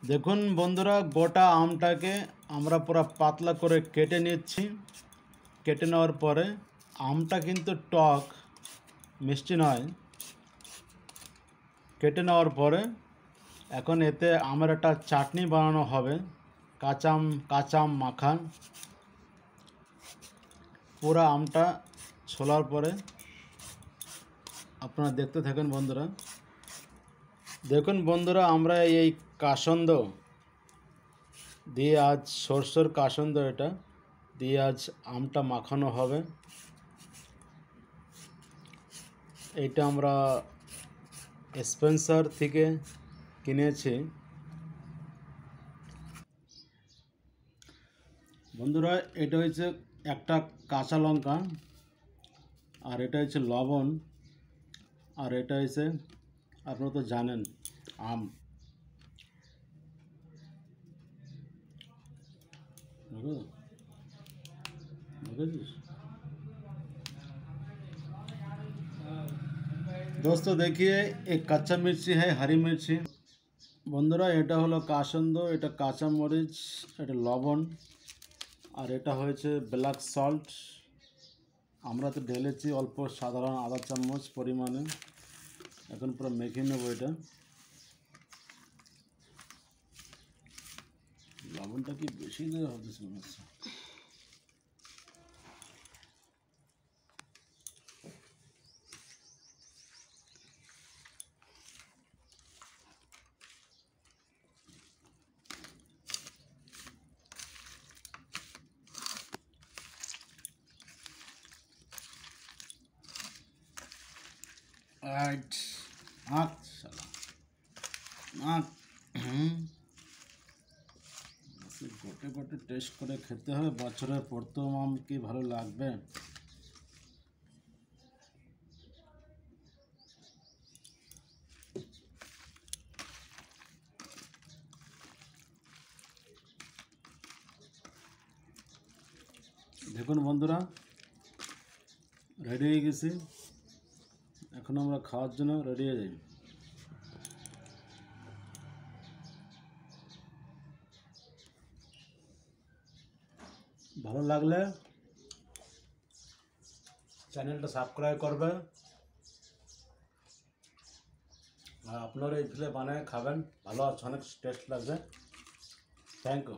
দেখুন বন্ধুরা, গোটা আমটাকে আমরা পুরো পাতলা করে কেটে নিচ্ছি। কেটে নেওয়ার পরে আমটা কিন্তু টক, মিষ্টি নয়। কেটে নেওয়ার পরে এখন এতে আমের একটা চাটনি বানানো হবে। কাঁচা আম মাখা। পুরো আমটা ছোলার পরে আপনারা দেখতে থাকেন বন্ধুরা। দেখুন বন্ধুরা, আমরা এই কাসন্দ দিয়ে আজ সরষের কাসন্দ এটা দিয়ে আজ আমটা মাখানো হবে। এইটা আমরা স্পেন্সার থেকে কিনেছি। বন্ধুরা, এটা হচ্ছে একটা কাঁচা লঙ্কা, আর এটা হচ্ছে লবণ, আর এটা হচ্ছে আপনারা তো জানেন আম। दोस्तों देखिए, एक कच्चा मिर्ची है, हरी मिर्ची। বন্ধুরা, এটা হলো কাসন্দ, এটা কাঁচা মরিচ, এটা লবণ, আর এটা হয়েছে ব্ল্যাক সল্ট। আমরা তো ঢেলেছি অল্প সাধারণ আধা চামচ পরিমাণে। এখন পুরো মেখে নেবো এটা। লবণটা কি বেশি দেওয়া হবে মনে হচ্ছে। রাইট, গোটে গোটে টেস্ট করে খেতে হবে। বছরের প্রথম আম কি ভালো লাগবে। দেখুন বন্ধুরা, রেডি হয়ে গেছি। এখন আমরা খাওয়ার জন্য রেডি হয়ে যাই। ভালো লাগলে চ্যানেলটা সাবস্ক্রাইব করবে, আর আপনারা এই ফিলে বানায় খাবেন। ভালো আছে, অনেক টেস্ট লাগবে। Thank you.